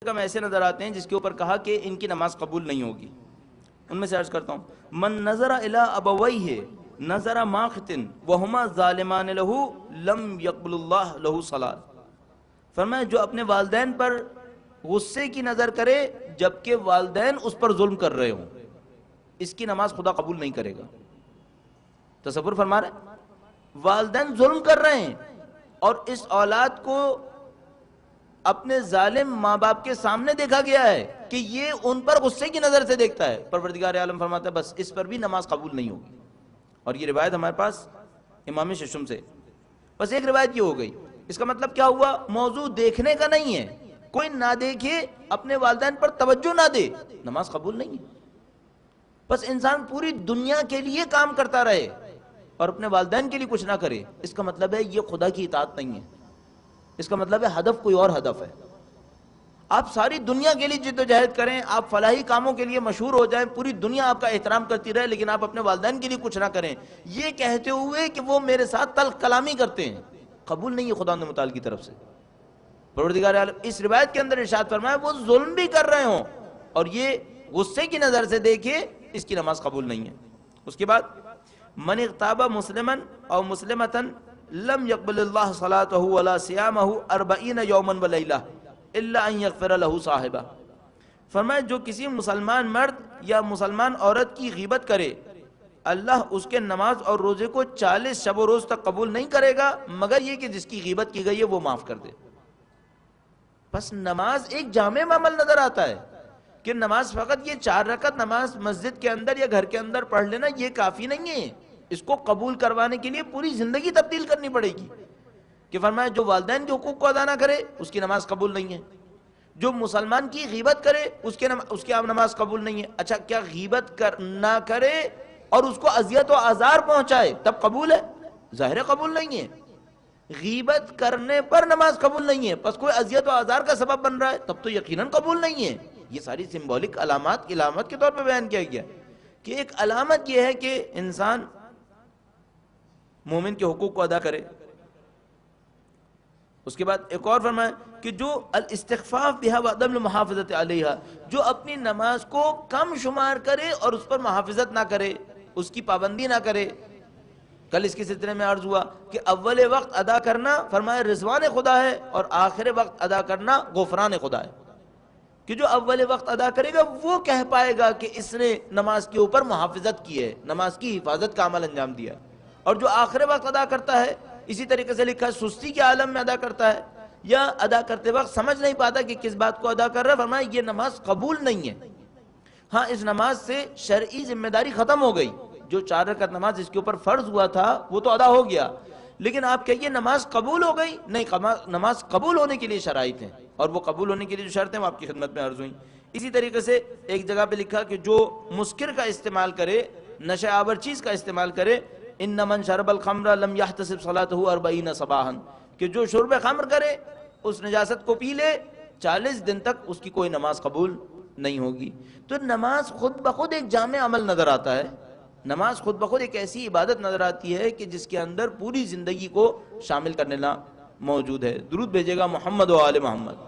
کم ایسے نظر آتے ہیں جس کے اوپر کہا کہ ان کی نماز قبول نہیں ہوگی. ان میں سے عرض کرتا ہوں، من نظر الی ابویہ نظر ماقت وہما ظالمان لہ لم یقبل اللہ لہ صلاۃ. فرمایا جو اپنے والدین پر غصے کی نظر کرے جبکہ والدین اس پر ظلم کر رہے ہوں، اس کی نماز خدا قبول نہیں کرے گا. تصور فرما رہے ہیں، والدین ظلم کر رہے ہیں اور اس اولاد کو اپنے ظالم ماں باپ کے سامنے دیکھا گیا ہے کہ یہ ان پر غصے کی نظر سے دیکھتا ہے. پروردگار عالم فرماتا ہے بس اس پر بھی نماز قبول نہیں ہوگی. اور یہ روایت ہمارے پاس امام ششم سے. بس ایک روایت یہ ہو گئی. اس کا مطلب کیا ہوا؟ موضوع دیکھنے کا نہیں ہے، کوئی نہ دیکھے، اپنے والدین پر توجہ نہ دے، نماز قبول نہیں ہے. بس انسان پوری دنیا کے لیے کام کرتا رہے اور اپنے والدین کے لیے کچھ نہ کرے، اس کا مطلب ہے یہ خدا کی اطاعت نہیں ہے. اس کا مطلب ہے ہدف کوئی اور ہدف ہے. آپ ساری دنیا کے لیے جد و جہد کریں، آپ فلاحی کاموں کے لیے مشہور ہو جائیں، پوری دنیا آپ کا احترام کرتی رہے، لیکن آپ اپنے والدین کے لیے کچھ نہ کریں، یہ کہتے ہوئے کہ وہ میرے ساتھ تلخ کلامی کرتے ہیں، قبول نہیں ہے خدا متعال کی طرف سے. پروردگار عالم اس روایت کے اندر ارشاد فرمایا وہ ظلم بھی کر رہے ہوں اور یہ غصے کی نظر سے دیکھے، اس کی نماز قبول نہیں ہے. اس کے بعد من اغتاب مسلما او مسلمتا لم يقبل اللہ صلاته ولا صيامه 40 یوما ولیلہ الا ان یغفر له صاحبہ. فرمایا جو کسی مسلمان مرد یا مسلمان عورت کی غیبت کرے، اللہ اس کے نماز اور روزے کو 40 شب و روز تک قبول نہیں کرے گا مگر یہ کہ جس کی غیبت کی گئی ہے وہ معاف کر دے. بس نماز ایک جامع عمل نظر آتا ہے کہ نماز فقط یہ 4 رکعت نماز مسجد کے اندر یا گھر کے اندر پڑھ لینا یہ کافی نہیں ہے. اس کو قبول کروانے کے لیے پوری زندگی تبدیل کرنی پڑے گی. کہ فرمایا جو والدین کے حقوق کو ادا نہ کرے اس کی نماز قبول نہیں ہے، جو مسلمان کی غیبت کرے اس کی نماز قبول نہیں ہے. اچھا کیا غیبت نہ کرے اور اس کو اذیت و آزار پہنچائے تب قبول ہے؟ ظاہر قبول نہیں ہے. غیبت کرنے پر نماز قبول نہیں ہے، پس کوئی اذیت و آزار کا سبب بن رہا ہے تب تو یقیناً قبول نہیں ہے. یہ ساری سمبولک علامات کے طور پہ بیان کیا گیا کہ ایک علامت یہ ہے کہ انسان مومن کے حقوق کو ادا کرے. اس کے بعد ایک اور فرمایا کہ جو الاستخفاف بها وعدم المحافظت علیہا، جو اپنی نماز کو کم شمار کرے اور اس پر محافظت نہ کرے، اس کی پابندی نہ کرے. کل اس کے سلسلے میں عرض ہوا کہ اول وقت ادا کرنا فرمایا رضوان خدا ہے اور آخر وقت ادا کرنا غفران خدا ہے. کہ جو اول وقت ادا کرے گا وہ کہہ پائے گا کہ اس نے نماز کے اوپر محافظت کی ہے، نماز کی حفاظت کا عمل انجام دیا. اور جو آخر وقت ادا کرتا ہے اسی طریقے سے لکھا ہے سستی کے عالم میں ادا کرتا ہے یا ادا کرتے وقت سمجھ نہیں پاتا کہ کس بات کو ادا کر رہا ہے، فرمایا یہ نماز قبول نہیں ہے. ہاں اس نماز سے شرعی ذمہ داری ختم ہو گئی، جو 4 رکعت نماز اس کے اوپر فرض ہوا تھا وہ تو ادا ہو گیا، لیکن آپ کہیے نماز قبول ہو گئی؟ نہیں، نماز قبول ہونے کے لیے شرائط ہیں اور وہ قبول ہونے کے لیے جو شرطیں وہ آپ کی خدمت میں عرض ہوئیں. اسی طریقے سے ایک جگہ پہ لکھا کہ جو مسکر کا استعمال کرے، نشہ آور چیز کا استعمال کرے، ان من شرب الخمر لم يحتسب صلاته 40 صباحا، کہ جو شرب خمر کرے اس نجاست کو پی لے 40 دن تک اس کی کوئی نماز قبول نہیں ہوگی. تو نماز خود بخود ایک جامع عمل نظر آتا ہے. نماز خود بخود ایک ایسی عبادت نظر آتی ہے کہ جس کے اندر پوری زندگی کو شامل کرنے لا موجود ہے. درود بھیجے گا محمد و آل محمد.